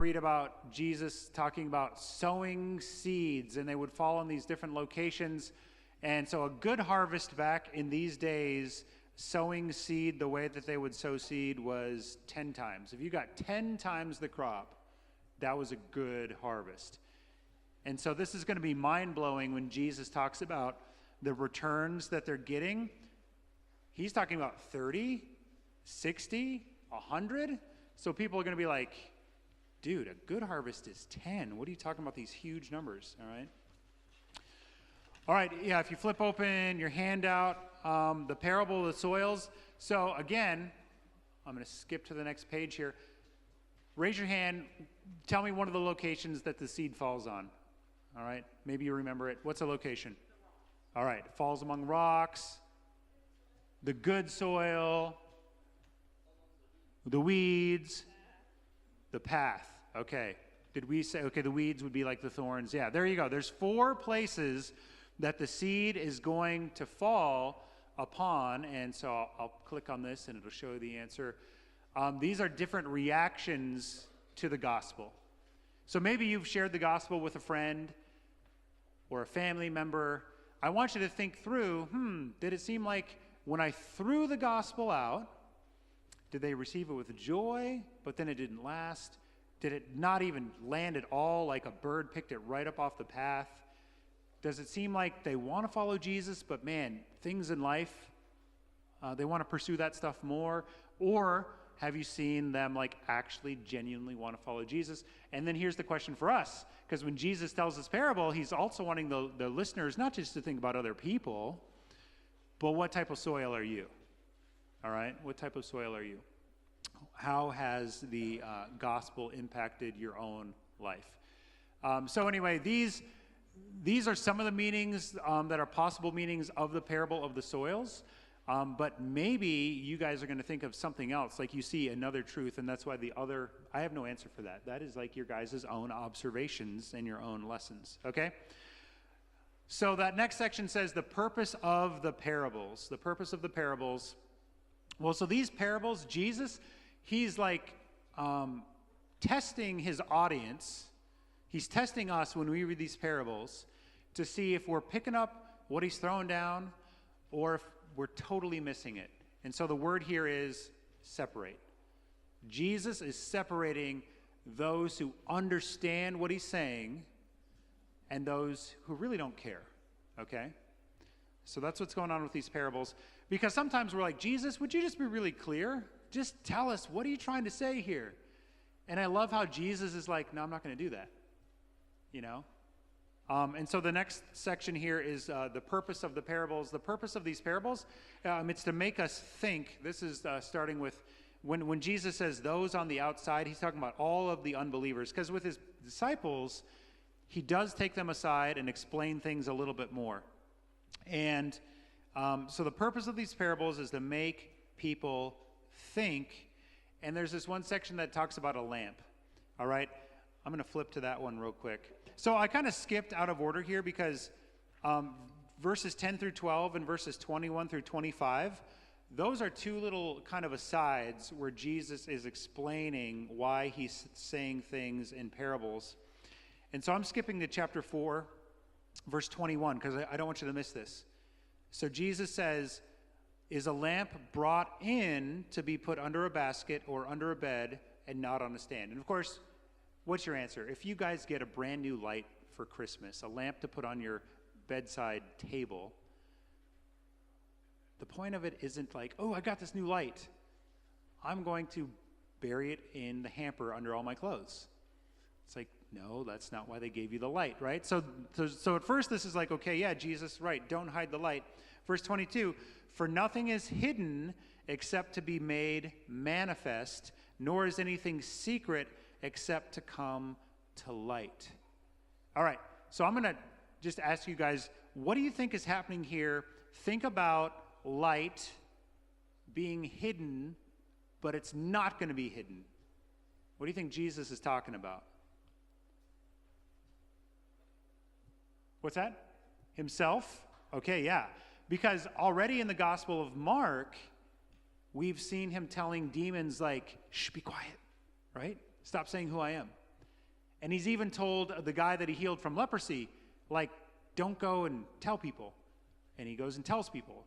read about Jesus talking about sowing seeds, and they would fall in these different locations. And so a good harvest back in these days, sowing seed, the way that they would sow seed was 10 times. If you got 10 times the crop, that was a good harvest. And so this is going to be mind-blowing when Jesus talks about the returns that they're getting. He's talking about 30, 60, 100. So people are going to be like, dude, a good harvest is 10. What are you talking about, these huge numbers, all right? All right, yeah, if you flip open your handout, the parable of the soils. So again, I'm going to skip to the next page here. Raise your hand. Tell me one of the locations that the seed falls on. All right, maybe you remember it. What's the location? All right, it falls among rocks, the good soil, the weeds, the path. Okay. Did we say, okay, the weeds would be like the thorns? Yeah, there you go. There's 4 places that the seed is going to fall upon. And so I'll click on this and it'll show you the answer. These are different reactions to the gospel. So maybe you've shared the gospel with a friend or a family member. I want you to think through, did it seem like when I threw the gospel out, did they receive it with joy, but then it didn't last? Did it not even land at all, like a bird picked it right up off the path? Does it seem like they want to follow Jesus, but man, things in life, they want to pursue that stuff more? Or have you seen them like actually genuinely want to follow Jesus? And then here's the question for us, because when Jesus tells this parable, he's also wanting the listeners not just to think about other people, but what type of soil are you? All right, what type of soil are you? How has the gospel impacted your own life? So anyway, these are some of the meanings that are possible meanings of the parable of the soils. But maybe you guys are going to think of something else, like you see another truth, and that's why I have no answer for that. That is like your guys' own observations and your own lessons, okay? So that next section says the purpose of the parables. The purpose of the parables. Well, so these parables, Jesus, he's like testing his audience. He's testing us when we read these parables to see if we're picking up what he's throwing down or if we're totally missing it. And so the word here is separate. Jesus is separating those who understand what he's saying and those who really don't care, okay? So that's what's going on with these parables. Because sometimes we're like, Jesus, would you just be really clear? Just tell us, what are you trying to say here? And I love how Jesus is like, no, I'm not going to do that, you know? And so the next section here is the purpose of the parables. The purpose of these parables, it's to make us think. This is starting with when Jesus says those on the outside, he's talking about all of the unbelievers. Because with his disciples, he does take them aside and explain things a little bit more. And so the purpose of these parables is to make people think. And there's this one section that talks about a lamp. All right? I'm going to flip to that one real quick. So I kind of skipped out of order here because verses 10 through 12 and verses 21 through 25, those are 2 little kind of asides where Jesus is explaining why he's saying things in parables. And so I'm skipping to chapter 4, verse 21, because I don't want you to miss this. So Jesus says, is a lamp brought in to be put under a basket or under a bed and not on a stand? And of course, what's your answer? If you guys get a brand new light for Christmas, a lamp to put on your bedside table, the point of it isn't like, oh, I got this new light. I'm going to bury it in the hamper under all my clothes. It's like, no, that's not why they gave you the light, right? So at first this is like, okay, yeah, Jesus, right, don't hide the light. Verse 22, for nothing is hidden except to be made manifest, nor is anything secret except to come to light. All right, so I'm going to just ask you guys, what do you think is happening here? Think about light being hidden, but it's not going to be hidden. What do you think Jesus is talking about? What's that? Himself? Okay, yeah. Because already in the Gospel of Mark, we've seen him telling demons like, shh, be quiet, right? Stop saying who I am. And he's even told the guy that he healed from leprosy, like, don't go and tell people. And he goes and tells people.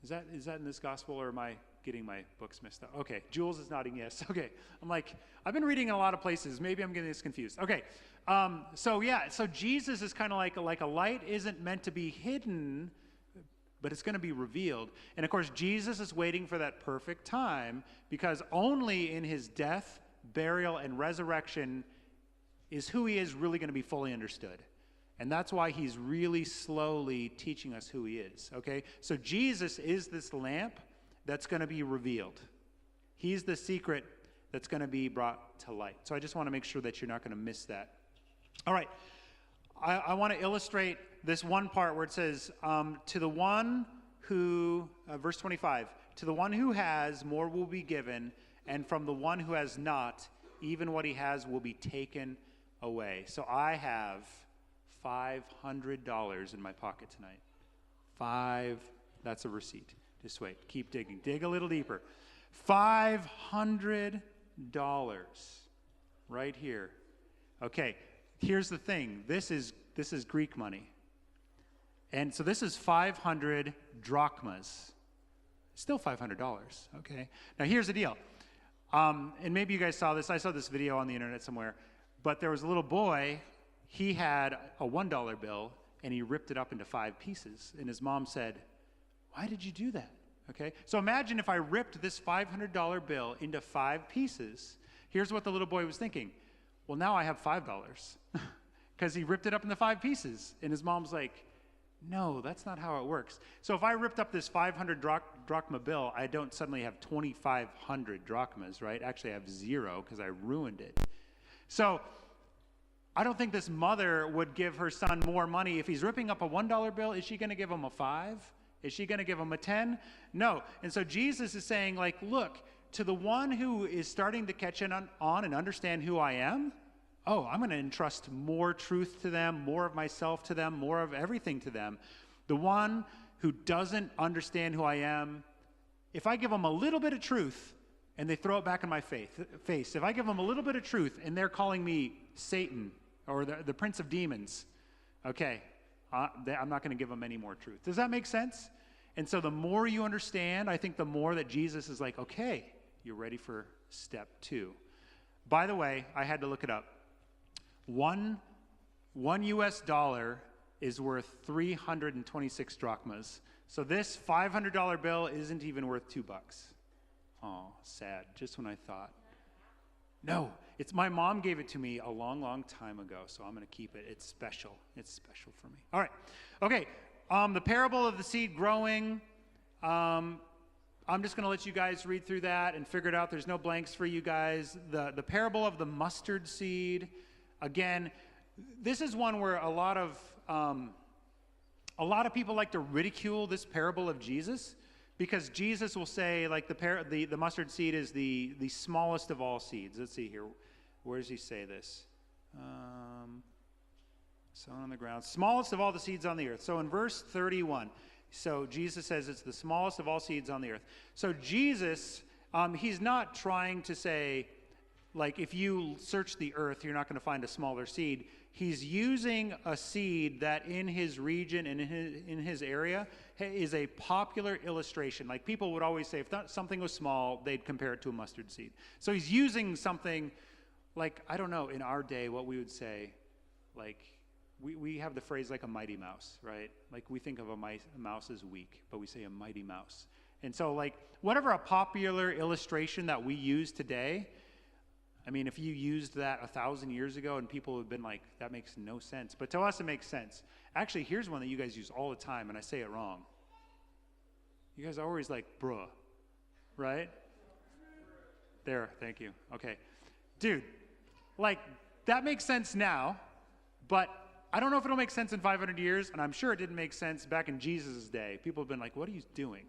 Is that in this gospel, or am I getting my books mixed up? Okay, Jules is nodding yes. Okay, I'm like, I've been reading in a lot of places. Maybe I'm getting this confused. Okay, so Jesus is kind of like a light isn't meant to be hidden, but it's going to be revealed. And of course, Jesus is waiting for that perfect time, because only in his death, burial, and resurrection is who he is really going to be fully understood. And that's why he's really slowly teaching us who he is, okay? So Jesus is this lamp that's going to be revealed. He's the secret that's going to be brought to light. So I just want to make sure that you're not going to miss that. All right. I want to illustrate this one part where it says, to the one who, verse 25, to the one who has, more will be given, and from the one who has not, even what he has will be taken away. So I have $500 in my pocket tonight. That's a receipt. Just wait, keep digging. Dig a little deeper. $500 right here. Okay, here's the thing. This is Greek money. And so this is 500 drachmas. Still $500, okay? Now here's the deal. And maybe you guys saw this. I saw this video on the internet somewhere. But there was a little boy. He had a $1 bill, and he ripped it up into 5 pieces. And his mom said, why did you do that? Okay, so imagine if I ripped this $500 bill into 5 pieces. Here's what the little boy was thinking. Well, now I have $5 because he ripped it up into 5 pieces. And his mom's like, no, that's not how it works. So if I ripped up this 500 drachma bill, I don't suddenly have 2,500 drachmas, right? Actually, I have 0 because I ruined it. So I don't think this mother would give her son more money. If he's ripping up a $1 bill, is she going to give him a 5? Is she going to give him a 10? No. And so Jesus is saying, like, look, to the one who is starting to catch in on and understand who I am, I'm going to entrust more truth to them, more of myself to them, more of everything to them. The one who doesn't understand who I am, if I give them a little bit of truth and they throw it back in my face, if I give them a little bit of truth and they're calling me Satan, or the prince of demons, okay, I'm not going to give them any more truth. Does that make sense? And so the more you understand, I think the more that Jesus is like, okay, you're ready for step 2. By the way, I had to look it up. One US dollar is worth 326 drachmas. So this $500 bill isn't even worth $2. Oh, sad. Just when I thought. No, my mom gave it to me a long, long time ago, so I'm going to keep it. It's special. It's special for me. All right. Okay. The parable of the seed growing. I'm just going to let you guys read through that and figure it out. There's no blanks for you guys. The parable of the mustard seed. Again, this is one where a lot of people like to ridicule this parable of Jesus, because Jesus will say, like, the mustard seed is the smallest of all seeds. Let's see here. Where does he say this? Sown on the ground. Smallest of all the seeds on the earth. So in verse 31, so Jesus says it's the smallest of all seeds on the earth. So Jesus, he's not trying to say, like, if you search the earth, you're not going to find a smaller seed. He's using a seed that in his region and in his area is a popular illustration. Like, people would always say, if something was small, they'd compare it to a mustard seed. So he's using something like, I don't know, in our day, what we would say, like, we have the phrase like a mighty mouse, right? Like, we think of a mouse as weak, but we say a mighty mouse. And so, like, whatever a popular illustration that we use today, I mean, if you used that 1,000 years ago and people would have been like, that makes no sense. But to us, it makes sense. Actually, here's one that you guys use all the time, and I say it wrong. You guys are always like, bruh, right? There, thank you. Okay. Dude, like, that makes sense now, but I don't know if it'll make sense in 500 years, and I'm sure it didn't make sense back in Jesus' day. People have been like, what are you doing?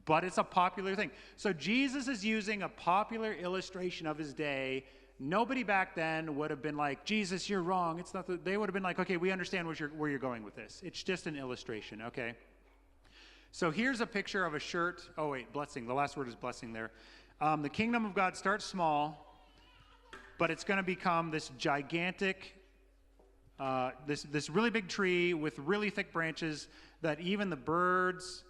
But it's a popular thing. So Jesus is using a popular illustration of his day. Nobody back then would have been like, Jesus, you're wrong. It's not. They would have been like, okay, we understand where you're going with this. It's just an illustration, okay? So here's a picture of a shirt. Oh, wait, blessing. The last word is blessing there. The kingdom of God starts small, but it's going to become this gigantic, this really big tree with really thick branches that even the birds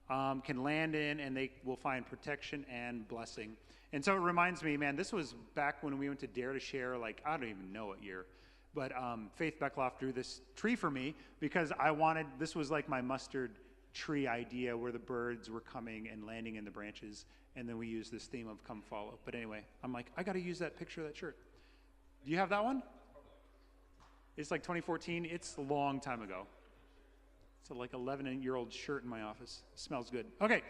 can land in, and they will find protection and blessing. And so it reminds me, man, this was back when we went to Dare to Share, like, I don't even know what year. But Faith Beckloff drew this tree for me because this was like my mustard tree idea where the birds were coming and landing in the branches. And then we used this theme of come follow. But anyway, I'm like, I got to use that picture of that shirt. Do you have that one? It's like 2014. It's a long time ago. It's a like 11-year-old shirt in my office. It smells good. Okay.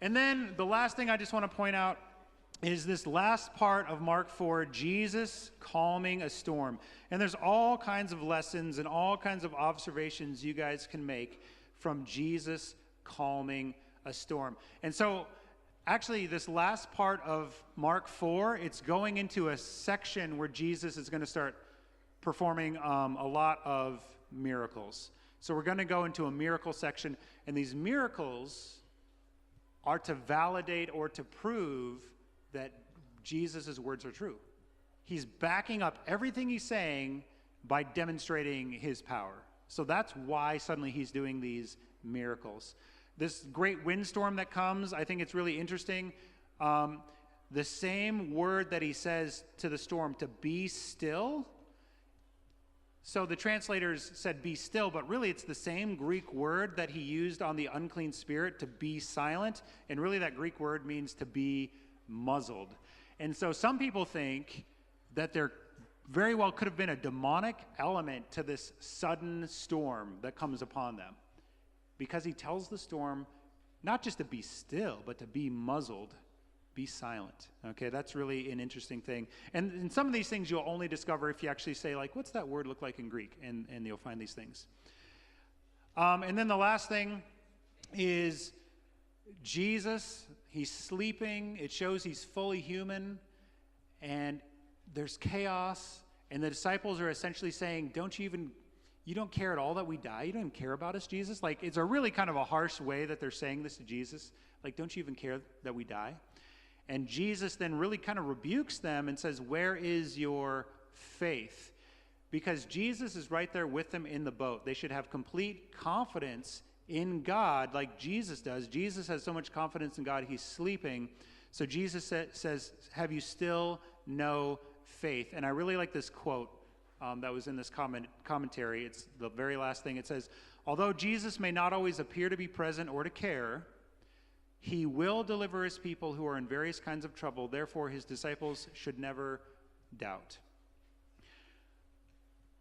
And then the last thing I just want to point out is this last part of Mark 4, Jesus calming a storm. And there's all kinds of lessons and all kinds of observations you guys can make from Jesus calming a storm. And so actually this last part of Mark 4, it's going into a section where Jesus is going to start performing a lot of miracles. So we're going to go into a miracle section, and these miracles are to validate or to prove that Jesus' words are true. He's backing up everything he's saying by demonstrating his power. So that's why suddenly he's doing these miracles. This great windstorm that comes, I think it's really interesting. The same word that he says to the storm, to be still. So the translators said be still, but really it's the same Greek word that he used on the unclean spirit, to be silent. And really that Greek word means to be muzzled. And so some people think that there very well could have been a demonic element to this sudden storm that comes upon them, because he tells the storm not just to be still, but to be muzzled, be silent. Okay, that's really an interesting thing. And some of these things you'll only discover if you actually say, like, what's that word look like in Greek? And you'll find these things. And then the last thing is Jesus. He's sleeping. It shows he's fully human. And there's chaos. And the disciples are essentially saying, you don't care at all that we die? You don't even care about us, Jesus? Like, it's a really kind of a harsh way that they're saying this to Jesus. Like, don't you even care that we die? And Jesus then really kind of rebukes them and says, where is your faith? Because Jesus is right there with them in the boat. They should have complete confidence in God like Jesus does. Jesus has so much confidence in God, he's sleeping. So Jesus says, have you still no faith? And I really like this quote that was in this commentary. It's the very last thing. It says, although Jesus may not always appear to be present or to care, he will deliver his people who are in various kinds of trouble. Therefore, his disciples should never doubt.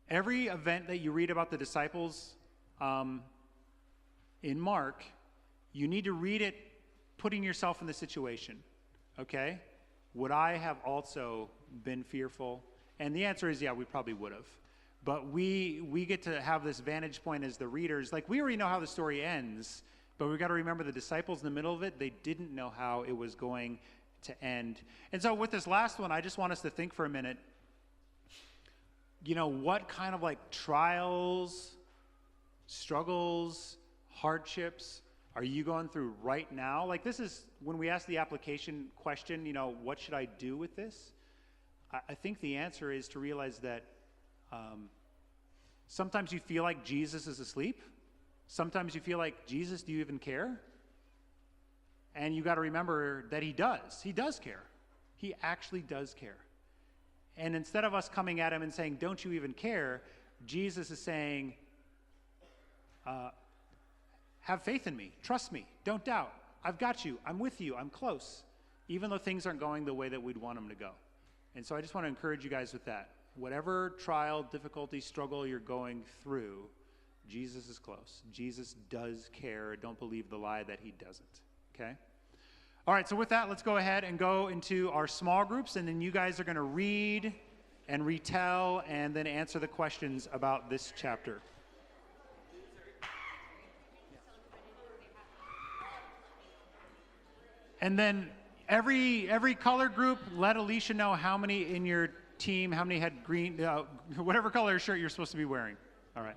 Every event that you read about the disciples in Mark, you need to read it putting yourself in the situation. Okay? Would I have also been fearful? And the answer is, yeah, we probably would have. But we get to have this vantage point as the readers. Like, we already know how the story ends, but we've got to remember the disciples in the middle of it, they didn't know how it was going to end. And so with this last one, I just want us to think for a minute, what kind of like trials, struggles, hardships are you going through right now? Like, this is when we ask the application question, what should I do with this? I think the answer is to realize that sometimes you feel like Jesus is asleep. Sometimes you feel like, Jesus, do you even care? And you got to remember that he does. He does care. He actually does care. And instead of us coming at him and saying, don't you even care? Jesus is saying, have faith in me. Trust me. Don't doubt. I've got you. I'm with you. I'm close. Even though things aren't going the way that we'd want them to go. And so I just want to encourage you guys with that. Whatever trial, difficulty, struggle you're going through, Jesus is close. Jesus does care. Don't believe the lie that he doesn't. Okay? All right, so with that, let's go ahead and go into our small groups, and then you guys are going to read and retell and then answer the questions about this chapter. And then every color group, let Alicia know how many in your team, how many had green, whatever color shirt you're supposed to be wearing. All right.